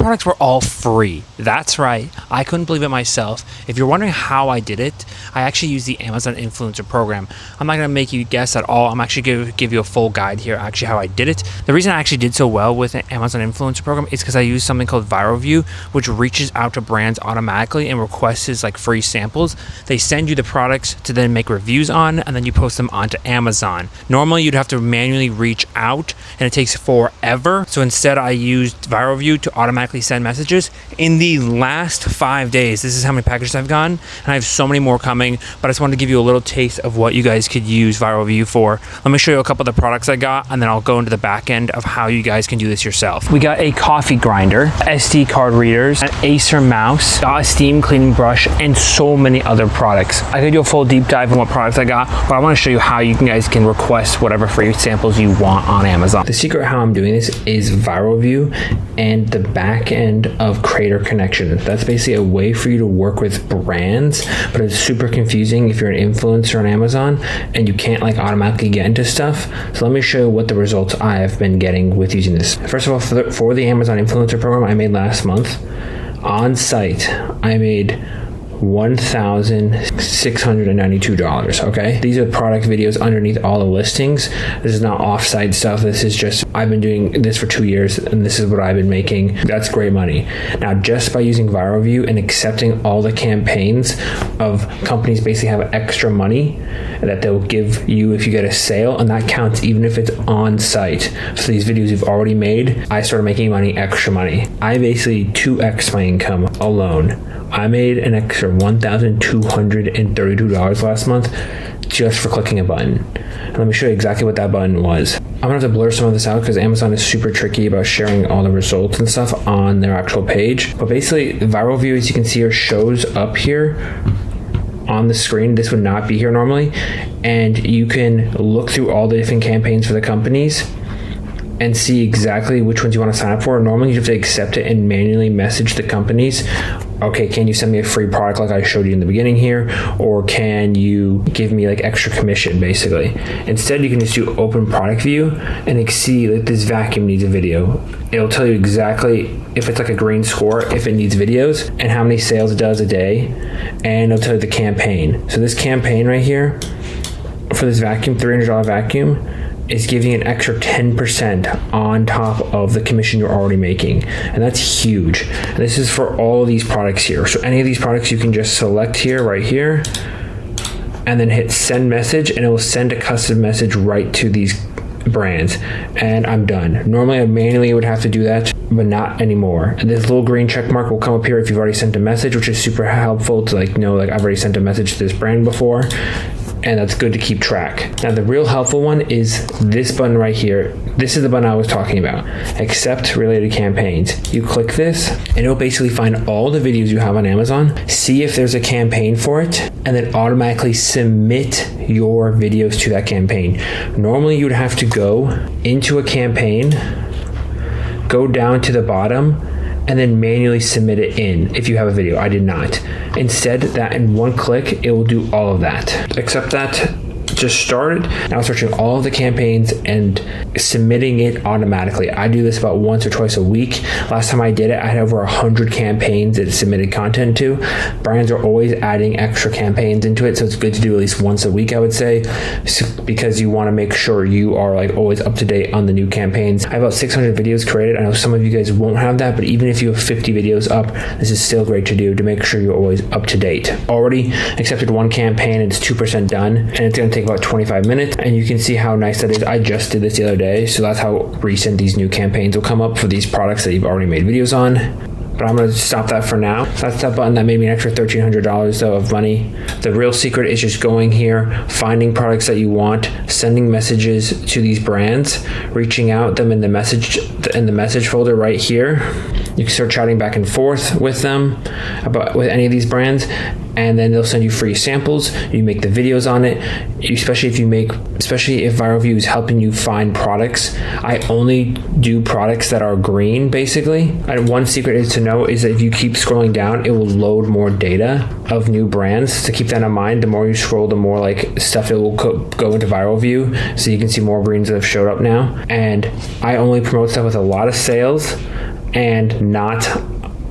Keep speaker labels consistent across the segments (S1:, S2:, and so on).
S1: products were all free. That's right. I couldn't believe it myself. If you're wondering how I did it, I actually used the Amazon Influencer Program. I'm not going to make you guess at all. I'm actually going to give you a full guide here, actually how I did it. The reason I actually did so well with the Amazon Influencer Program is because I used something called ViralView, which reaches out to brands automatically and requests like free samples. They send you the products to then make reviews on, and then you post them onto Amazon. Normally, you'd have to manually reach out, and it takes forever. So instead, I used ViralView to automatically send messages. In the last 5 days, this is how many packages I've gotten, and I have so many more coming, but I just wanted to give you a little taste of what you guys could use ViralView for. Let me show you a couple of the products I got, and then I'll go into the back end of how you guys can do this yourself. We got a coffee grinder, SD card readers, an Acer mouse, got a steam cleaning brush, and so many other products. I could do a full deep dive on what products I got, but I want to show you how you guys can request whatever free samples you want on Amazon. The secret how I'm doing this is ViralView and the back end of Creator Connection. That's basically a way for you to work with brands, but it's super confusing if you're an influencer on Amazon and you can't like automatically get into stuff. So let me show you what the results I have been getting with using this. First of all, for the Amazon Influencer Program I made last month, on site, I made $1,692. Okay, these are product videos underneath all the listings. This is not offsite stuff. This is just, I've been doing this for 2 years and this is what I've been making. That's great money. Now, just by using ViralView and accepting all the campaigns of companies basically have extra money that they'll give you if you get a sale, and that counts even if it's on site. So these videos you've already made, I started making extra money. I basically 2x my income alone. I made an extra $1,232 last month just for clicking a button. And let me show you exactly what that button was. I'm gonna have to blur some of this out because Amazon is super tricky about sharing all the results and stuff on their actual page. But basically, ViralView, as you can see here, shows up here on the screen. This would not be here normally. And you can look through all the different campaigns for the companies and see exactly which ones you want to sign up for. Normally, you have to accept it and manually message the companies. Okay, can you send me a free product like I showed you in the beginning here? Or can you give me like extra commission, basically? Instead, you can just do open product view and see that this vacuum needs a video. It'll tell you exactly if it's like a green score, if it needs videos, and how many sales it does a day. And it'll tell you the campaign. So this campaign right here, for this vacuum, $300 vacuum, is giving an extra 10% on top of the commission you're already making. And that's huge. And this is for all of these products here. So any of these products you can just select here, right here, and then hit send message, and it will send a custom message right to these brands. And I'm done. Normally I manually would have to do that, but not anymore. And this little green check mark will come up here if you've already sent a message, which is super helpful to know I've already sent a message to this brand before. And that's good to keep track. Now, the real helpful one is this button right here. This is the button I was talking about. Accept related campaigns. You click this, and it'll basically find all the videos you have on Amazon, see if there's a campaign for it, and then automatically submit your videos to that campaign. Normally, you would have to go into a campaign, go down to the bottom, and then manually submit it in if you have a video. I did not. Instead, that in one click, it will do all of that. Accept that, just started. Now searching all of the campaigns and submitting it automatically. I do this about once or twice a week. Last time I did it, I had over 100 campaigns that it submitted content to. Brands are always adding extra campaigns into it, so it's good to do at least once a week, I would say, because you want to make sure you are always up to date on the new campaigns. I have about 600 videos created. I know some of you guys won't have that, but even if you have 50 videos up, this is still great to do to make sure you're always up to date. Already accepted one campaign, and it's 2% done, and it's going to take about 25 minutes, and you can see how nice that is. I just did this the other day, so that's how recent these new campaigns will come up for these products that you've already made videos on. But I'm going to stop that for now. That's that button that made me an extra $1,300 though of money. The real secret is just going here, finding products that you want, sending messages to these brands, reaching out them in the message folder right here. You can start chatting back and forth with them with any of these brands, and then they'll send you free samples. You make the videos on it, especially if ViralView is helping you find products. I only do products that are green, basically. And one secret is to know is that if you keep scrolling down, it will load more data of new brands. So keep that in mind. The more you scroll, the more stuff it will go into ViralView, so you can see more greens that have showed up now. And I only promote stuff with a lot of sales, and not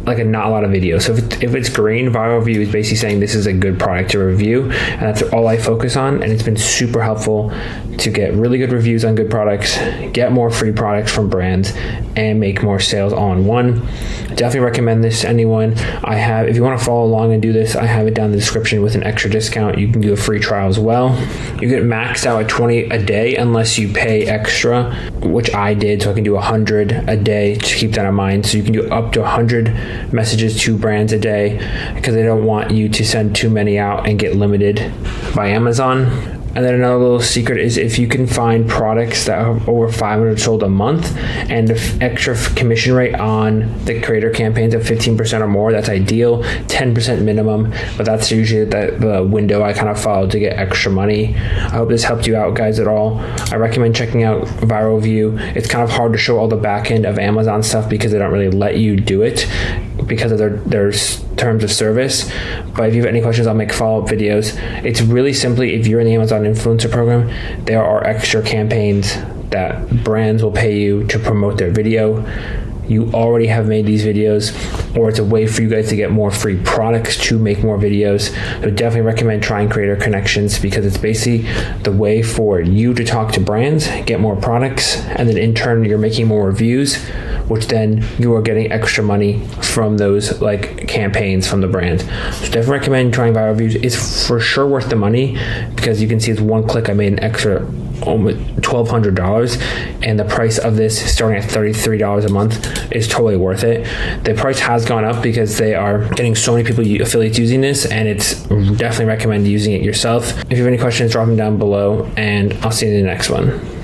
S1: a lot of videos. So if it's green, viral review is basically saying this is a good product to review, and that's all I focus on. And it's been super helpful to get really good reviews on good products, get more free products from brands, and make more sales all in one. Definitely recommend this to anyone. If you want to follow along and do this, I have it down in the description with an extra discount. You can do a free trial as well. You get maxed out at 20 a day unless you pay extra, which I did, so I can do 100 a day. Just keep that in mind. So you can do up to 100 messages to brands a day, because they don't want you to send too many out and get limited by Amazon. And then another little secret is if you can find products that are over 500 sold a month and the extra commission rate on the creator campaigns of 15% or more, that's ideal. 10% minimum, but that's usually the window I kind of follow to get extra money. I hope this helped you out, guys, at all. I recommend checking out Viral View. It's kind of hard to show all the back end of Amazon stuff because they don't really let you do it because of their terms of service. But if you have any questions, I'll make follow-up videos. It's really simply, if you're in the Amazon Influencer Program, there are extra campaigns that brands will pay you to promote their video. You already have made these videos, or it's a way for you guys to get more free products to make more videos. So definitely recommend trying Creator Connections, because it's basically the way for you to talk to brands, get more products, and then in turn you're making more reviews, which then you are getting extra money from those campaigns from the brand. So definitely recommend trying Viral Views. It's for sure worth the money, because you can see it's one click I made an extra almost $1,200, and the price of this starting at $33 a month is totally worth it. The price has gone up because they are getting so many people, affiliates, using this, and it's definitely recommend using it yourself. If you have any questions, drop them down below, and I'll see you in the next one.